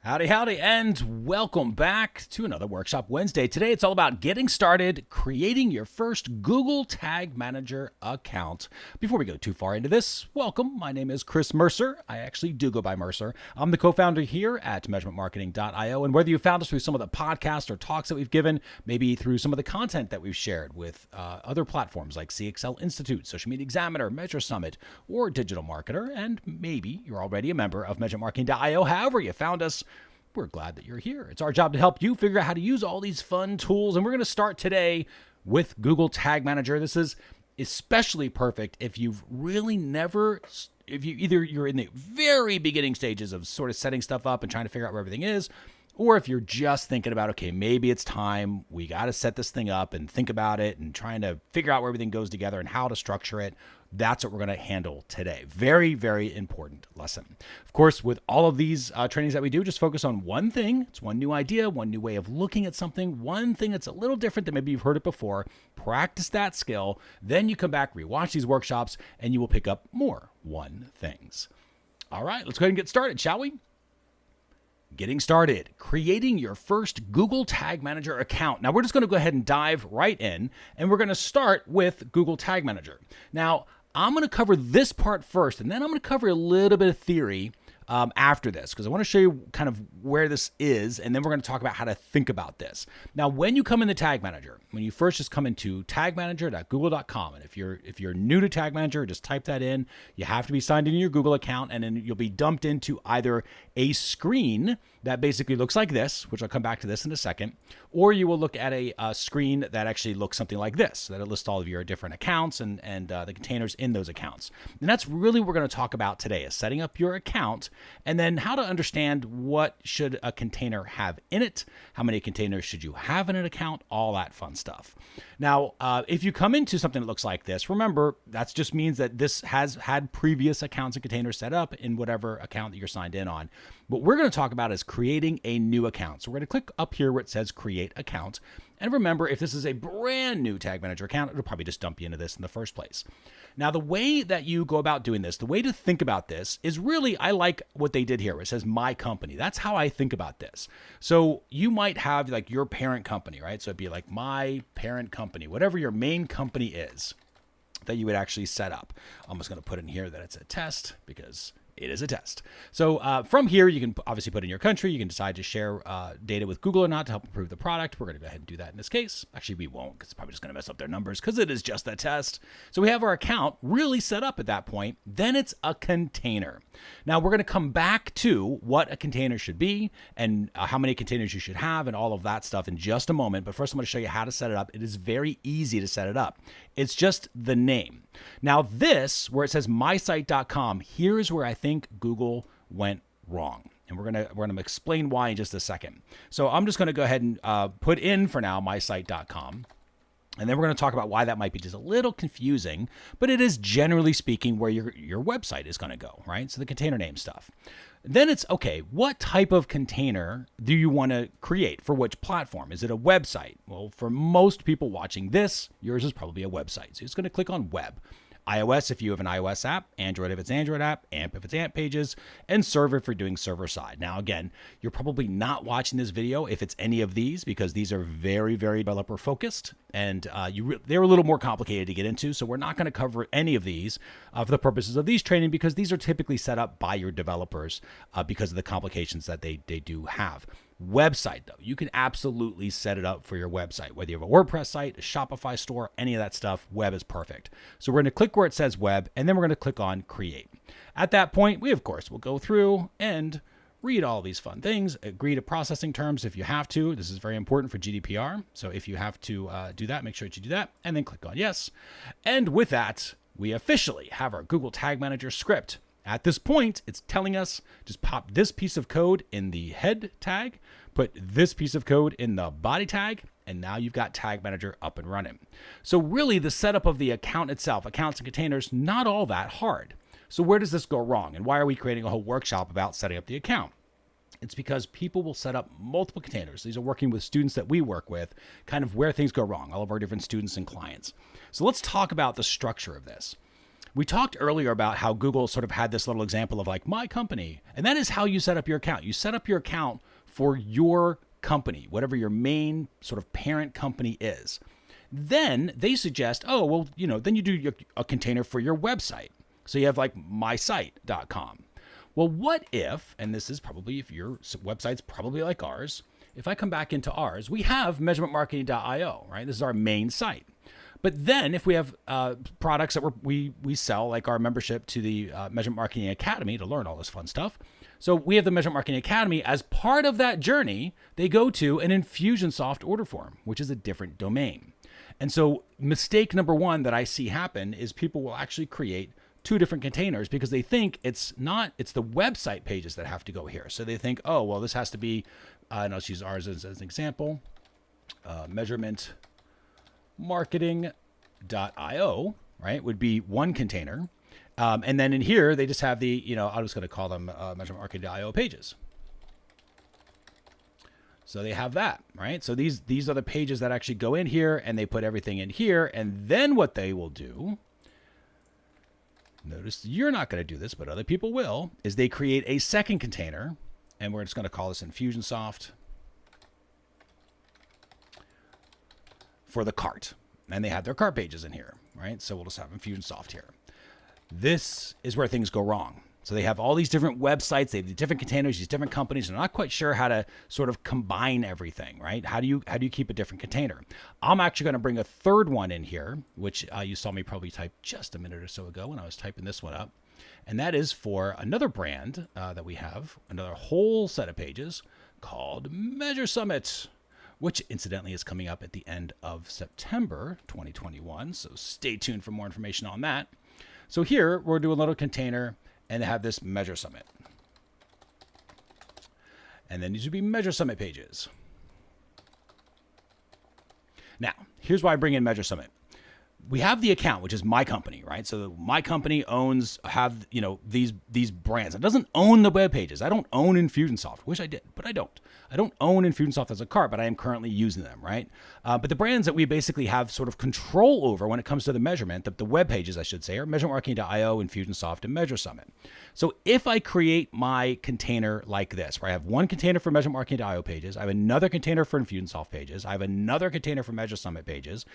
Howdy, howdy, and welcome back to another Workshop Wednesday. Today, it's all about getting started, creating your first Google Tag Manager account. Before we go too far into this, welcome. My name is Chris Mercer. I actually do go by Mercer. I'm the co-founder here at measurementmarketing.io, and whether you found us through some of the podcasts or talks that we've given, maybe through some of the content that we've shared with other platforms like CXL Institute, Social Media Examiner, Measure Summit, or Digital Marketer, and maybe you're already a member of measurementmarketing.io. However you found us, we're glad that you're here. It's our job to help you figure out how to use all these fun tools. And we're going to start today with Google Tag Manager. This is especially perfect if you've really never, if you either you're in the very beginning stages of sort of setting stuff up and trying to figure out where everything is, or if you're just thinking about, okay, maybe it's time, we got to set this thing up and think about it and trying to figure out where everything goes together and how to structure it. That's what we're going to handle today. Very, very important lesson. Of course, with all of these trainings that we do, just focus on one thing. It's one new idea, one new way of looking at something, one thing that's a little different than maybe you've heard it before. Practice that skill. Then you come back, rewatch these workshops, and you will pick up more one things. All right, let's go ahead and get started, shall we? Getting started, creating your first Google Tag Manager account. Now, we're just going to go ahead and dive right in, and we're going to start with Google Tag Manager. Now, I'm going to cover this part first, and then I'm going to cover a little bit of theory after this, because I want to show you kind of where this is, and then we're going to talk about how to think about this. Now, when you come in the Tag Manager, when you first just come into tagmanager.google.com, and if you're new to Tag Manager, just type that in. You have to be signed into your Google account, and then you'll be dumped into either a screen that basically looks like this, which I'll come back to this in a second, or you will look at a screen that actually looks something like this, that it lists all of your different accounts and the containers in those accounts. And that's really what we're going to talk about today, is setting up your account, and then how to understand what should a container have in it, how many containers should you have in an account, all that fun stuff. Now, if you come into something that looks like this, remember, that just means that this has had previous accounts and containers set up in whatever account that you're signed in on. What we're going to talk about is creating a new account. So we're going to click up here where it says Create Account. And remember, if this is a brand new Tag Manager account, it'll probably just dump you into this in the first place. Now, the way that you go about doing this, the way to think about this is really, I like what they did here, where it says My Company. That's how I think about this. So you might have like your parent company, right? So it'd be like My Parent Company, whatever your main company is that you would actually set up. I'm just going to put in here that it's a test because it is a test. So from here, you can obviously put in your country. You can decide to share data with Google or not to help improve the product. We're going to go ahead and do that in this case. Actually, we won't, because it's probably just going to mess up their numbers because it is just a test. So we have our account really set up at that point. Then it's a container. Now we're going to come back to what a container should be and how many containers you should have and all of that stuff in just a moment. But first, I'm going to show you how to set it up. It is very easy to set it up. It's just the name. Now this, where it says mysite.com, here's where I think Google went wrong. And we're gonna explain why in just a second. So I'm just gonna go ahead and put in for now mysite.com. And then we're going to talk about why that might be just a little confusing, but it is generally speaking where your website is going to go, right? So the container name stuff. Then it's, okay, what type of container do you want to create for which platform? Is it a website? Well, for most people watching this, yours is probably a website. So you're just going to click on web. iOS if you have an iOS app, Android if it's Android app, AMP if it's AMP pages, and server for doing server side. Now, again, you're probably not watching this video if it's any of these, because these are very, very developer focused, and they're a little more complicated to get into. So we're not going to cover any of these for the purposes of these training, because these are typically set up by your developers because of the complications that they do have. Website, though, you can absolutely set it up for your website, whether you have a WordPress site, a Shopify store, any of that stuff. Web is perfect. So we're going to click where it says web, and then we're going to click on create. At that point, we of course will go through and read all these fun things, agree to processing terms if you have to. This is very important for GDPR. So if you have to do that, make sure that you do that, and then click on yes. And with that, we officially have our Google Tag Manager script. At this point, it's telling us just pop this piece of code in the head tag, put this piece of code in the body tag, and now you've got Tag Manager up and running. So really, the setup of the account itself, accounts and containers, not all that hard. So where does this go wrong? And why are we creating a whole workshop about setting up the account? It's because people will set up multiple containers. These are working with students that we work with, kind of where things go wrong, all of our different students and clients. So let's talk about the structure of this. We talked earlier about how Google sort of had this little example of like my company, and that is how you set up your account. You set up your account for your company, whatever your main sort of parent company is. Then they suggest, oh, well, then you do a container for your website. So you have like mysite.com. Well, what if, and this is probably if your website's probably like ours, if I come back into ours, we have measurementmarketing.io, right? This is our main site. But then if we have products that we sell, like our membership to the Measurement Marketing Academy to learn all this fun stuff. So we have the Measurement Marketing Academy. As part of that journey, they go to an Infusionsoft order form, which is a different domain. And so mistake number one that I see happen is people will actually create two different containers because they think it's the website pages that have to go here. So they think, oh, well, this has to be, and let's use ours as an example, measurementmarketing.io, right, would be one container. And then in here, they just have the, I'm just going to call them measurementmarketing.io pages. So they have that, right? So these are the pages that actually go in here and they put everything in here. And then what they will do, notice you're not going to do this, but other people will, is they create a second container, and we're just going to call this Infusionsoft for the cart. And they have their cart pages in here, right? So we'll just have Infusionsoft here. This is where things go wrong. So they have all these different websites, they have the different containers, these different companies. They're not quite sure how to sort of combine everything, right? How do you keep a different container? I'm actually going to bring a third one in here, which you saw me probably type just a minute or so ago when I was typing this one up. And that is for another brand that we have, another whole set of pages called Measure Summit, which incidentally is coming up at the end of September 2021. So stay tuned for more information on that. So here we're doing a little container and have this Measure Summit. And then these would be Measure Summit pages. Now, here's why I bring in Measure Summit. We have the account, which is my company, right? So my company have these brands. It doesn't own the web pages. I don't own Infusionsoft. Wish I did, but I don't. I don't own Infusionsoft as a cart, but I am currently using them, right? But the brands that we basically have sort of control over when it comes to the measurement, the web pages, I should say, are measurementmarketing.io, Infusionsoft, and Measure Summit. So if I create my container like this, where I have one container for measurementmarketing.io pages, I have another container for Infusionsoft pages, I have another container for Measure Summit pages,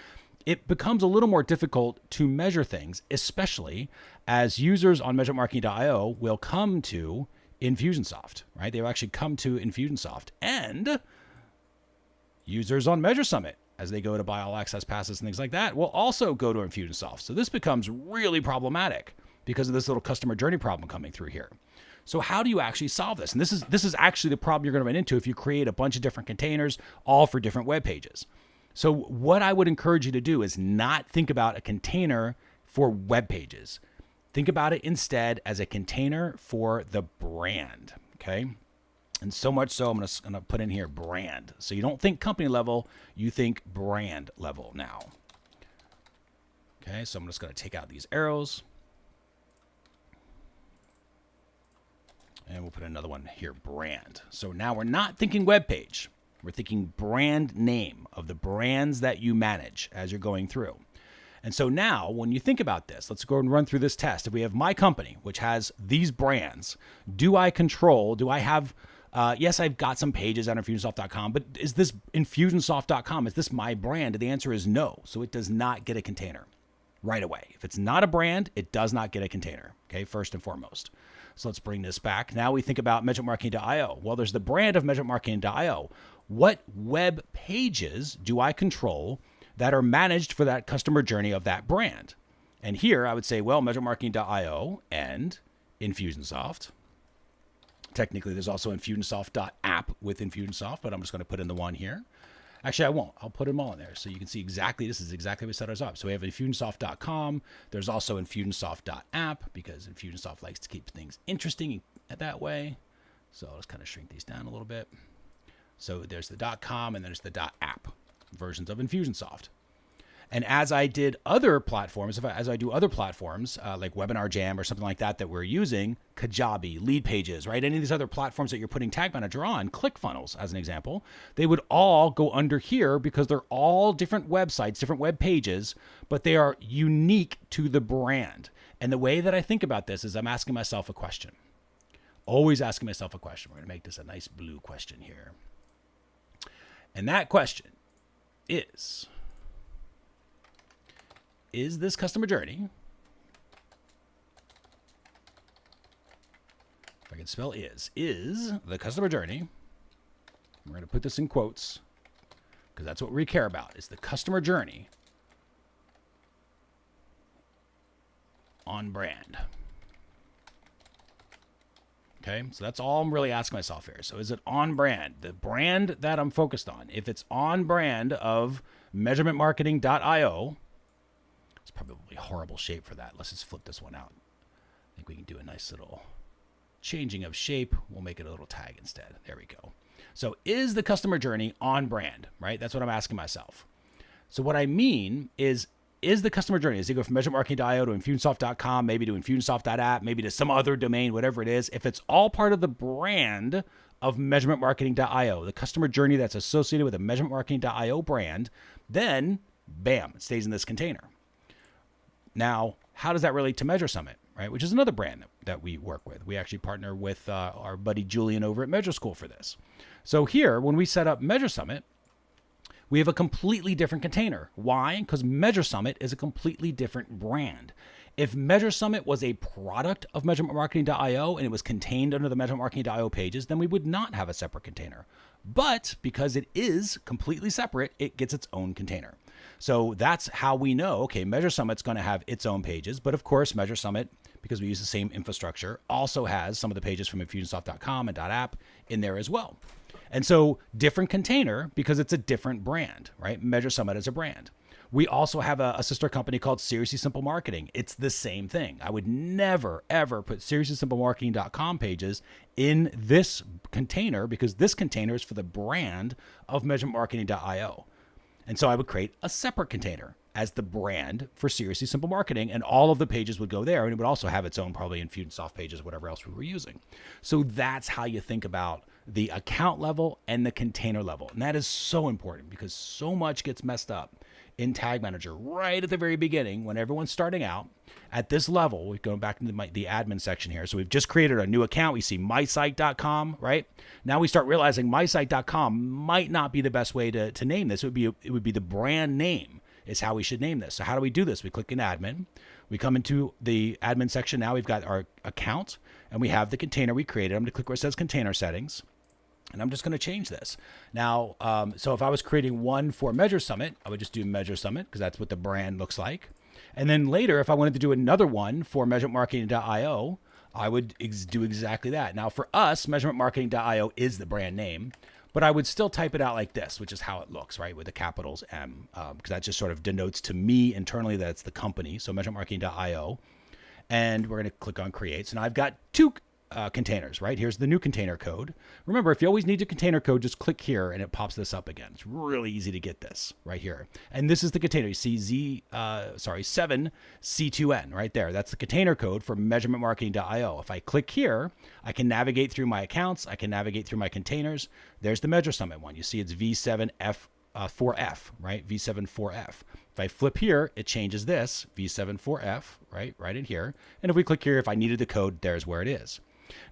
it becomes a little more difficult to measure things, especially as users on measurementmarketing.io will come to Infusionsoft, right? They will actually come to Infusionsoft, and users on Measure Summit, as they go to buy all access passes and things like that, will also go to Infusionsoft. So this becomes really problematic because of this little customer journey problem coming through here. So how do you actually solve this? And this is actually the problem you're going to run into if you create a bunch of different containers, all for different web pages. So what I would encourage you to do is not think about a container for web pages. Think about it instead as a container for the brand, okay? And so much so, I'm going to put in here brand. So you don't think company level, you think brand level now. Okay, so I'm just going to take out these arrows. And we'll put another one here, brand. So now we're not thinking web page. We're thinking brand name of the brands that you manage as you're going through. And so now when you think about this, let's go and run through this test. If we have my company, which has these brands, do I have, yes, I've got some pages on Infusionsoft.com, but is this Infusionsoft.com? Is this my brand? And the answer is no. So it does not get a container right away. If it's not a brand, it does not get a container, okay, first and foremost. So let's bring this back. Now we think about measurementmarketing.io. Well, there's the brand of measurementmarketing.io. What web pages do I control that are managed for that customer journey of that brand? And here I would say, well, measurementmarketing.io and Infusionsoft. Technically, there's also Infusionsoft.app with Infusionsoft, but I'm just going to put in the one here. Actually, I won't. I'll put them all in there so you can see exactly, this is exactly what we set ours up. So we have Infusionsoft.com. There's also Infusionsoft.app because Infusionsoft likes to keep things interesting that way. So I'll just kind of shrink these down a little bit. So there's the .com and then there's the .app versions of Infusionsoft. And as I did other platforms, as I do other platforms like Webinar Jam or something like that that we're using, Kajabi, Lead Pages, right? Any of these other platforms that you're putting Tag Manager on, ClickFunnels as an example, they would all go under here because they're all different websites, different web pages, but they are unique to the brand. And the way that I think about this is I'm asking myself a question. Always asking myself a question. We're going to make this a nice blue question here. And that question is this customer journey, if I can spell is the customer journey, we're going to put this in quotes because that's what we care about, is the customer journey on brand. Okay, so that's all I'm really asking myself here. So is it on brand? The brand that I'm focused on, if it's on brand of measurementmarketing.io, it's probably a horrible shape for that. Let's just flip this one out. I think we can do a nice little changing of shape. We'll make it a little tag instead. There we go. So is the customer journey on brand, right? That's what I'm asking myself. So what I mean is the customer journey, does it go from measurementmarketing.io to Infusionsoft.com, maybe to Infusionsoft.app, maybe to some other domain, whatever it is, if it's all part of the brand of measurementmarketing.io, the customer journey that's associated with a measurementmarketing.io brand, then bam, it stays in this container. Now, how does that relate to Measure Summit, right? Which is another brand that we work with. We actually partner with our buddy Julian over at Measure School for this. So here, when we set up Measure Summit, we have a completely different container. Why? Because Measure Summit is a completely different brand. If Measure Summit was a product of measurementmarketing.io and it was contained under the measurementmarketing.io pages, then we would not have a separate container. But because it is completely separate, it gets its own container. So that's how we know, okay, Measure Summit's going to have its own pages. But of course, Measure Summit, because we use the same infrastructure, also has some of the pages from Infusionsoft.com and .app in there as well. And so different container because it's a different brand, right? Measure Summit is a brand. We also have a sister company called Seriously Simple Marketing. It's the same thing. I would never, ever put SeriouslySimpleMarketing.com pages in this container because this container is for the brand of measurementmarketing.io. And so I would create a separate container as the brand for Seriously Simple Marketing, and all of the pages would go there, and it would also have its own probably Infusionsoft pages, whatever else we were using. So that's how you think about the account level and the container level. And that is so important because so much gets messed up in Tag Manager right at the very beginning when everyone's starting out at this level. We're going back into the admin section here. So we've just created a new account. We see mysite.com, right? Now we start realizing mysite.com might not be the best way to name this. It would be the brand name is how we should name this. So how do we do this? We click in admin. We come into the admin section. Now we've got our account and we have the container we created. I'm going to click where it says container settings. And I'm just going to change this. Now, so if I was creating one for Measure Summit, I would just do Measure Summit because that's what the brand looks like. And then later, if I wanted to do another one for measurementmarketing.io, I would do exactly that. Now for us, measurementmarketing.io is the brand name, but I would still type it out like this, which is how it looks, right? With the capitals M, because that just sort of denotes to me internally that it's the company. So measurementmarketing.io. And we're going to click on create. So now I've got two containers, right? Here's the new container code. Remember, if you always need a container code, just click here and it pops this up again. It's really easy to get this right here. And this is the container. You see 7C2N right there. That's the container code for measurementmarketing.io. If I click here, I can navigate through my accounts. I can navigate through my containers. There's the Measure Summit one. You see it's V7F4F, right? V74F. If I flip here, it changes this V74F, right in here. And if we click here, if I needed the code, there's where it is.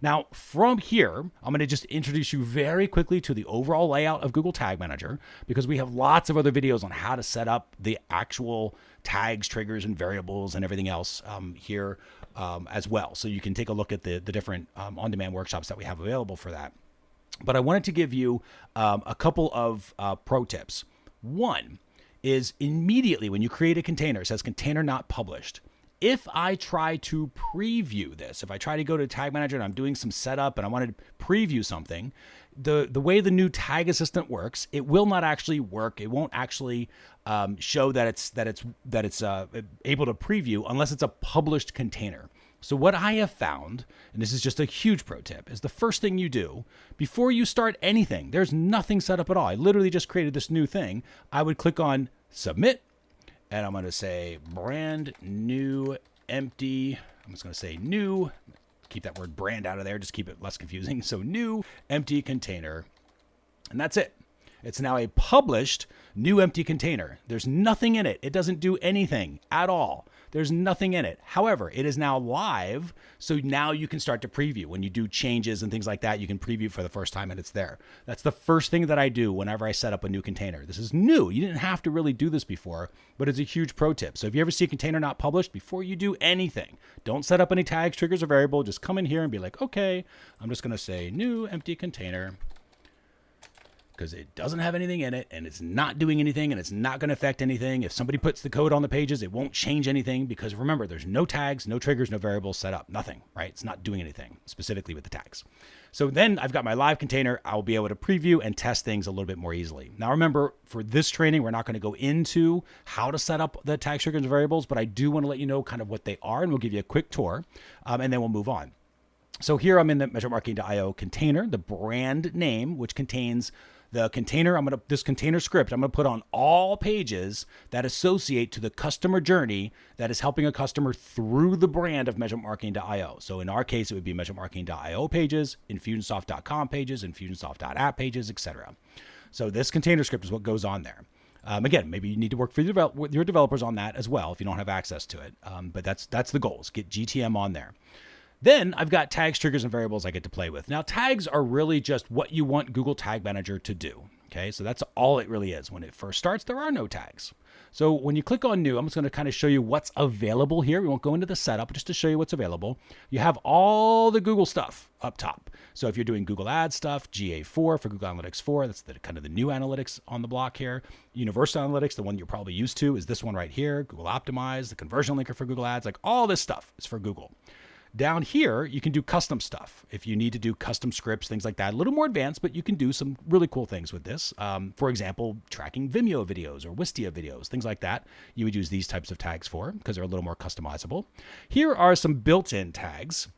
Now, from here, I'm going to just introduce you very quickly to the overall layout of Google Tag Manager because we have lots of other videos on how to set up the actual tags, triggers, and variables and everything else here as well. So you can take a look at the different on-demand workshops that we have available for that. But I wanted to give you a couple of pro tips. One is immediately when you create a container, it says container not published. If I try to preview this, if I try to go to Tag Manager and I'm doing some setup and I wanted to preview something, the way the new Tag Assistant works, it will not actually work. It won't actually show that it's able to preview unless it's a published container. So what I have found, and this is just a huge pro tip, is the first thing you do before you start anything, there's nothing set up at all. I literally just created this new thing. I would click on Submit. and I'm going to say brand new empty. I'm just going to say new. Keep that word brand out of there. Just keep it less confusing. So new empty container. And that's it. It's now a published new empty container. There's nothing in it. It doesn't do anything at all. There's nothing in it. However, it is now live. So now you can start to preview. When you do changes and things like that, you can preview for the first time and it's there. That's the first thing that I do whenever I set up a new container. This is new. You didn't have to really do this before, but it's a huge pro tip. So if you ever see a container not published, before you do anything, don't set up any tags, triggers, or variable. Just come in here and be like, okay, I'm just going to say new empty container, because it doesn't have anything in it and it's not doing anything and it's not going to affect anything. If somebody puts the code on the pages, it won't change anything because remember, there's no tags, no triggers, no variables set up, nothing, right? It's not doing anything specifically with the tags. So then I've got my live container. I'll be able to preview and test things a little bit more easily. Now remember, for this training, we're not going to go into how to set up the tags, triggers, and variables, but I do want to let you know kind of what they are and we'll give you a quick tour and then we'll move on. So here I'm in the measuremarketing.io container, the brand name, which contains the container. This container script, I'm going to put on all pages that associate to the customer journey that is helping a customer through the brand of measuremarketing.io. So in our case, it would be measuremarketing.io pages, Infusionsoft.com pages, Infusionsoft.app pages, etc. So this container script is what goes on there. Again, maybe you need to work with your developers on that as well if you don't have access to it. But that's the goal, is get GTM on there. Then I've got tags, triggers, and variables I get to play with. Now, tags are really just what you want Google Tag Manager to do. Okay, so that's all it really is. When it first starts, there are no tags. So when you click on new, I'm just going to kind of show you what's available here. We won't go into the setup, just to show you what's available. You have all the Google stuff up top. So if you're doing Google Ads stuff, GA4 for Google Analytics 4, that's kind of the new analytics on the block here. Universal Analytics, the one you're probably used to, is this one right here. Google Optimize, the conversion linker for Google Ads, like all this stuff is for Google. Down here, you can do custom stuff. If you need to do custom scripts, things like that, a little more advanced, but you can do some really cool things with this. For example, tracking Vimeo videos or Wistia videos, things like that. You would use these types of tags for because they're a little more customizable. Here are some built-in tags.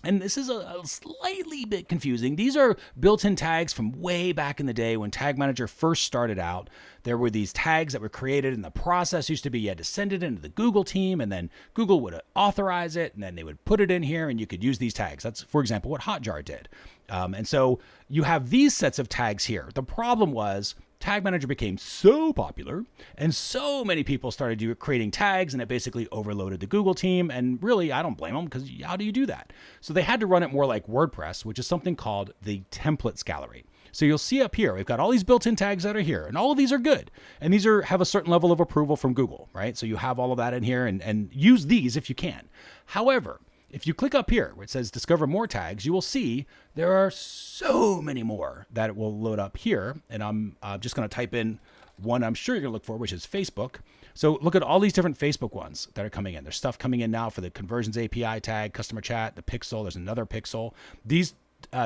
And this is a slightly bit confusing. These are built-in tags from way back in the day when Tag Manager first started out. There were these tags that were created, and the process used to be you had to send it into the Google team, and then Google would authorize it, and then they would put it in here, and you could use these tags. That's, for example, what Hotjar did. And so you have these sets of tags here. The problem was Tag Manager became so popular and so many people started creating tags, and it basically overloaded the Google team. And really, I don't blame them, because how do you do that? So they had to run it more like WordPress, which is something called the templates gallery. So you'll see up here, we've got all these built-in tags that are here, and all of these are good. And these have a certain level of approval from Google, right? So you have all of that in here, and use these if you can. However, if you click up here where it says discover more tags, you will see there are so many more that it will load up here. And I'm just going to type in one I'm sure you're going to look for, which is Facebook. So look at all these different Facebook ones that are coming in. There's stuff coming in now for the conversions API tag, customer chat, the pixel. There's another pixel. These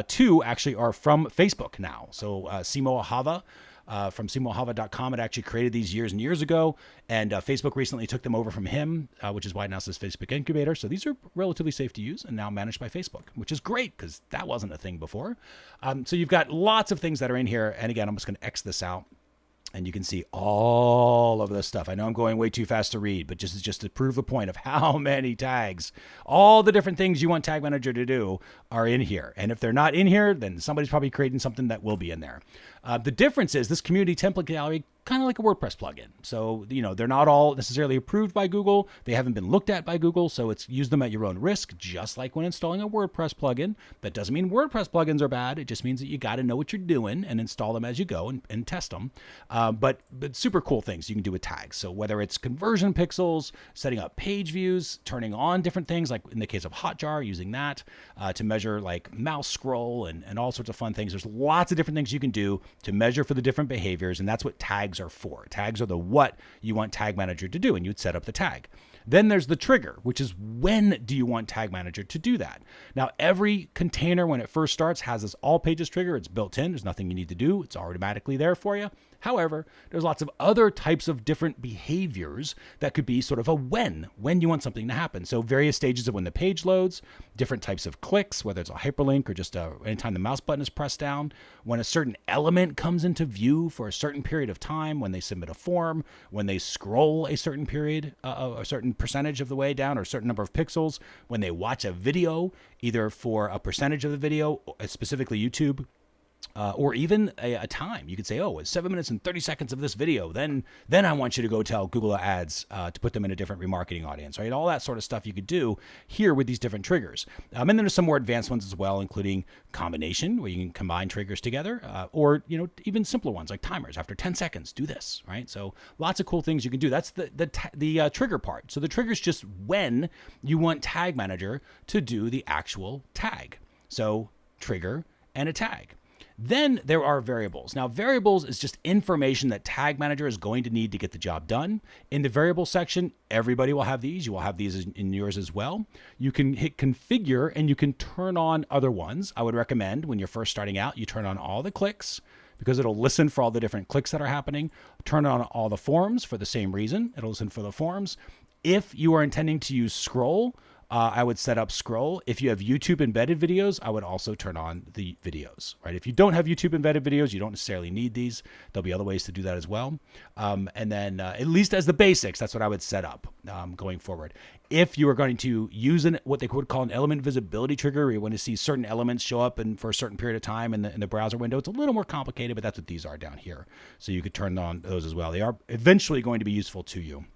two actually are from Facebook now. So Simo Ahava, from SimoAhava.com, had actually created these years and years ago, and Facebook recently took them over from him, which is why it now says Facebook Incubator. So these are relatively safe to use and now managed by Facebook, which is great because that wasn't a thing before. So you've got lots of things that are in here, and again, I'm just going to X this out. And you can see all of this stuff. I know I'm going way too fast to read, but just to prove the point of how many tags, all the different things you want Tag Manager to do are in here. And if they're not in here, then somebody's probably creating something that will be in there. The difference is this community template gallery, kind of like a WordPress plugin. So, they're not all necessarily approved by Google. They haven't been looked at by Google. So it's use them at your own risk, just like when installing a WordPress plugin. That doesn't mean WordPress plugins are bad. It just means that you got to know what you're doing and install them as you go and test them. But super cool things you can do with tags. So whether it's conversion pixels, setting up page views, turning on different things, like in the case of Hotjar, using that to measure like mouse scroll and all sorts of fun things. There's lots of different things you can do to measure for the different behaviors. And that's what tags are for. Tags are the what you want Tag Manager to do, and you'd set up the tag. Then there's the trigger, which is when do you want Tag Manager to do that? Now, every container when it first starts has this all pages trigger. It's built in. There's nothing you need to do. It's automatically there for you. However, there's lots of other types of different behaviors that could be sort of a when you want something to happen. So various stages of when the page loads, different types of clicks, whether it's a hyperlink or just anytime the mouse button is pressed down, when a certain element comes into view for a certain period of time, when they submit a form, when they scroll a certain period, a certain percentage of the way down or a certain number of pixels, when they watch a video, either for a percentage of the video, specifically YouTube, or even a time. You could say, oh, it's 7 minutes and 30 seconds of this video. Then I want you to go tell Google Ads to put them in a different remarketing audience, right? All that sort of stuff you could do here with these different triggers. And then there's some more advanced ones as well, including combination, where you can combine triggers together, or even simpler ones like timers. After 10 seconds, do this, right? So lots of cool things you can do. That's the trigger part. So the trigger is just when you want Tag Manager to do the actual tag. So trigger and a tag. Then there are variables. Now, variables is just information that Tag Manager is going to need to get the job done. In the variable section, everybody will have these. You will have these in yours as well. You can hit configure and you can turn on other ones. I would recommend when you're first starting out, you turn on all the clicks because it'll listen for all the different clicks that are happening. Turn on all the forms for the same reason. It'll listen for the forms. If you are intending to use scroll, I would set up scroll. If you have YouTube embedded videos, I would also turn on the videos, right? If you don't have YouTube embedded videos, you don't necessarily need these. There'll be other ways to do that as well. And then at least as the basics, that's what I would set up going forward. If you are going to use what they would call an element visibility trigger, where you want to see certain elements show up for a certain period of time in the browser window, it's a little more complicated, but that's what these are down here. So you could turn on those as well. They are eventually going to be useful to you.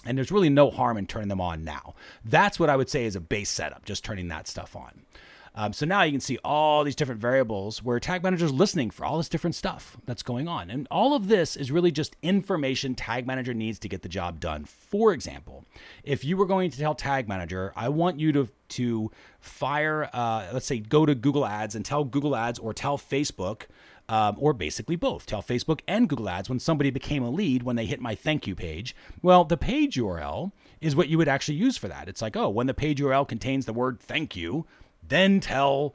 And there's really no harm in turning them on now. That's what I would say is a base setup, just turning that stuff on. So now you can see all these different variables where Tag Manager is listening for all this different stuff that's going on. And all of this is really just information Tag Manager needs to get the job done. For example, if you were going to tell Tag Manager, I want you to fire, let's say, go to Google Ads and tell Google Ads or tell Facebook, or basically both, tell Facebook and Google Ads when somebody became a lead when they hit my thank you page. Well, the page URL is what you would actually use for that. It's like, oh, when the page URL contains the word thank you, then tell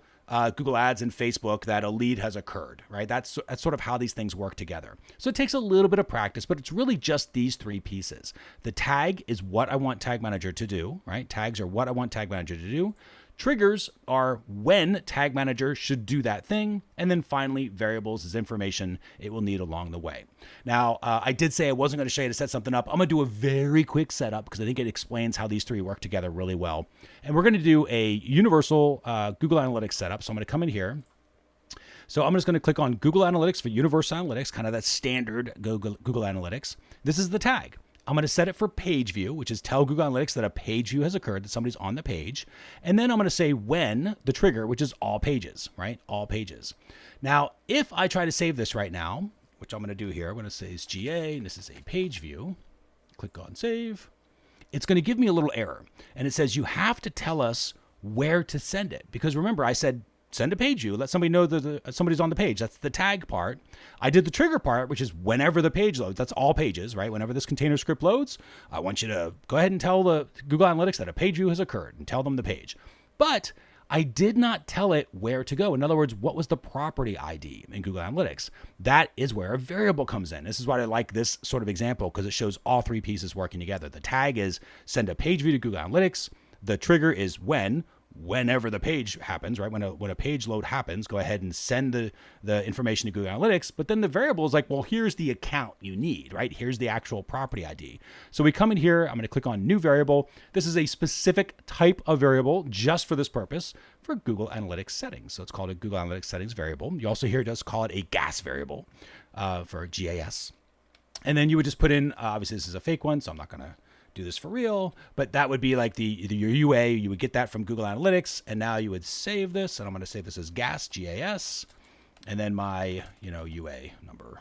Google Ads and Facebook that a lead has occurred, right? That's sort of how these things work together. So it takes a little bit of practice, but it's really just these three pieces. The tag is what I want Tag Manager to do, right? Tags are what I want Tag Manager to do. Triggers are when Tag Manager should do that thing. And then finally, variables is information it will need along the way. Now, I did say I wasn't going to show you how to set something up. I'm going to do a very quick setup because I think it explains how these three work together really well. And we're going to do a universal Google Analytics setup. So I'm going to come in here. So I'm just going to click on Google Analytics for Universal Analytics, kind of that standard Google Analytics. This is the tag. I'm going to set it for page view, which is tell Google Analytics that a page view has occurred, that somebody's on the page. And then I'm going to say when, the trigger, which is all pages, right? All pages. Now, if I try to save this right now, which I'm going to do here, I'm going to say it's GA, and this is a page view. Click on save. It's going to give me a little error. And it says you have to tell us where to send it. Because remember, I said send a page view, let somebody know that somebody's on the page. That's the tag part. I did the trigger part, which is whenever the page loads. That's all pages, right? Whenever this container script loads, I want you to go ahead and tell the Google Analytics that a page view has occurred and tell them the page. But I did not tell it where to go. In other words, what was the property ID in Google Analytics? That is where a variable comes in. This is why I like this sort of example, because it shows all three pieces working together. The tag is send a page view to Google Analytics. The trigger is whenever the page happens, right? When a page load happens, go ahead and send the information to Google Analytics. But then the variable is like, well, here's the account you need, right? Here's the actual property ID. So we come in here, I'm going to click on new variable. This is a specific type of variable just for this purpose for Google Analytics settings. So it's called a Google Analytics settings variable. You also hear us call it a GAS variable for GAS. And then you would just put in, obviously this is a fake one, so I'm not going to do this for real, but that would be like your UA. You would get that from Google Analytics, and now you would save this, and I'm going to save this as GAS, G-A-S, and then my UA number.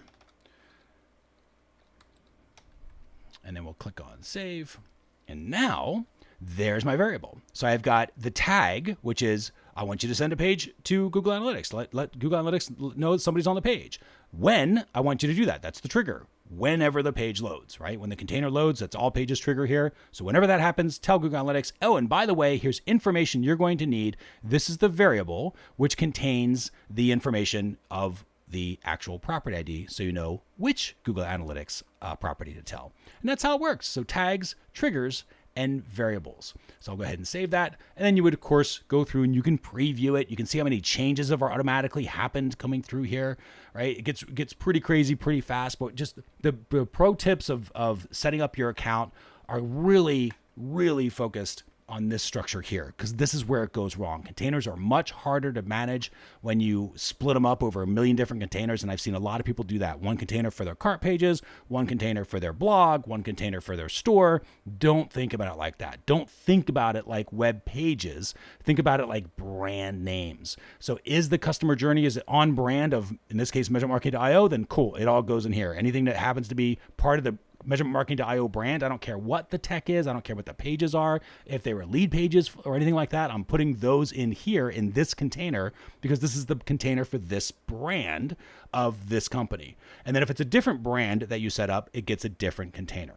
And then we'll click on save, and now there's my variable. So I've got the tag, which is I want you to send a page to Google Analytics. Let Google Analytics know somebody's on the page. When I want you to do that, that's the trigger. Whenever the page loads, right? When the container loads, that's all pages trigger here. So whenever that happens, tell Google Analytics, oh, and by the way, here's information you're going to need. This is the variable which contains the information of the actual property ID so you know which Google Analytics property to tell. And that's how it works. So tags, triggers, and variables. So I'll go ahead and save that. And then you would, of course, go through and you can preview it. You can see how many changes have automatically happened coming through here, right? It gets pretty crazy pretty fast, but just the pro tips of setting up your account are really, really focused on this structure here, because this is where it goes wrong. Containers are much harder to manage when you split them up over a million different containers. And I've seen a lot of people do that. One container for their cart pages, one container for their blog, one container for their store. Don't think about it like that. Don't think about it like web pages. Think about it like brand names. So is the customer journey, is it on brand of, in this case, measurementmarketing.io? Then cool. It all goes in here. Anything that happens to be part of the measurementmarketing.io brand, I don't care what the tech is, I don't care what the pages are, if they were lead pages or anything like that, I'm putting those in here in this container because this is the container for this brand of this company. And then if it's a different brand that you set up, it gets a different container.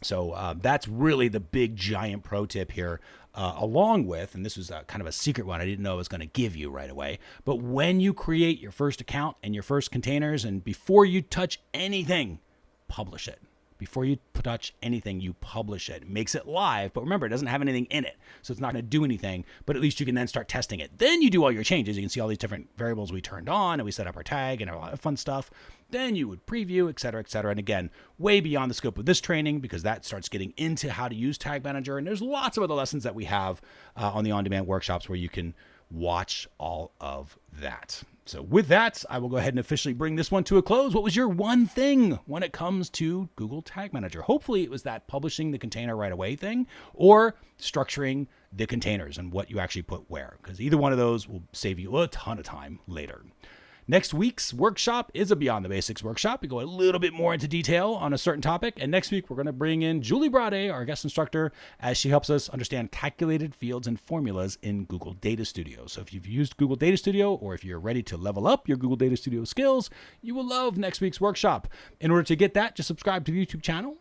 So that's really the big giant pro tip here, along with, and this was kind of a secret one I didn't know I was going to give you right away, but when you create your first account and your first containers, and before you touch anything, publish it. Before you touch anything, you publish it. It makes it live, but remember, it doesn't have anything in it, so it's not going to do anything, but at least you can then start testing it. Then you do all your changes. You can see all these different variables we turned on, and we set up our tag and a lot of fun stuff. Then you would preview, et cetera, et cetera. And again, way beyond the scope of this training, because that starts getting into how to use Tag Manager. And there's lots of other lessons that we have on the on-demand workshops where you can watch all of that. So with that, I will go ahead and officially bring this one to a close. What was your one thing when it comes to Google Tag Manager? Hopefully it was that publishing the container right away thing, or structuring the containers and what you actually put where, because either one of those will save you a ton of time later. Next week's workshop is a Beyond the Basics workshop. We go a little bit more into detail on a certain topic. And next week, we're going to bring in Julie Brade, our guest instructor, as she helps us understand calculated fields and formulas in Google Data Studio. So if you've used Google Data Studio, or if you're ready to level up your Google Data Studio skills, you will love next week's workshop. In order to get that, just subscribe to the YouTube channel.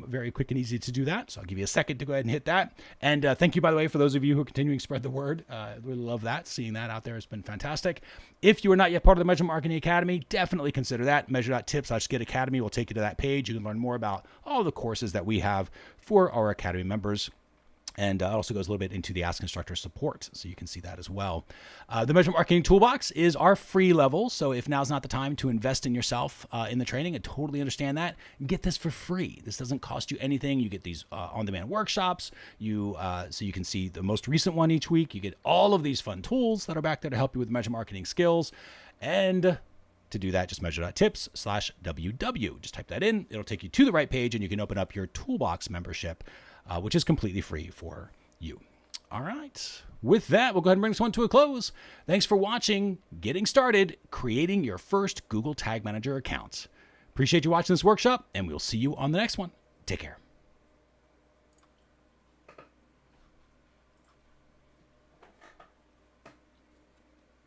Very quick and easy to do that. So I'll give you a second to go ahead and hit that. And thank you, by the way, for those of you who are continuing to spread the word. I really love that. Seeing that out there has been fantastic. If you are not yet part of the Measurement Marketing Academy, definitely consider that. Measure.tips/Get Academy will take you to that page. You can learn more about all the courses that we have for our Academy members. And it also goes a little bit into the Ask Instructor support, so you can see that as well. The Measurement Marketing Toolbox is our free level, so if now's not the time to invest in yourself in the training, I totally understand that. Get this for free. This doesn't cost you anything. You get these on-demand workshops. So you can see the most recent one each week. You get all of these fun tools that are back there to help you with measurement marketing skills. And to do that, just measure.tips/WW. Just type that in. It'll take you to the right page, and you can open up your Toolbox membership, which is completely free for you. All right. With that, we'll go ahead and bring this one to a close. Thanks for watching, getting started, creating your first Google Tag Manager account. Appreciate you watching this workshop, and we'll see you on the next one. Take care.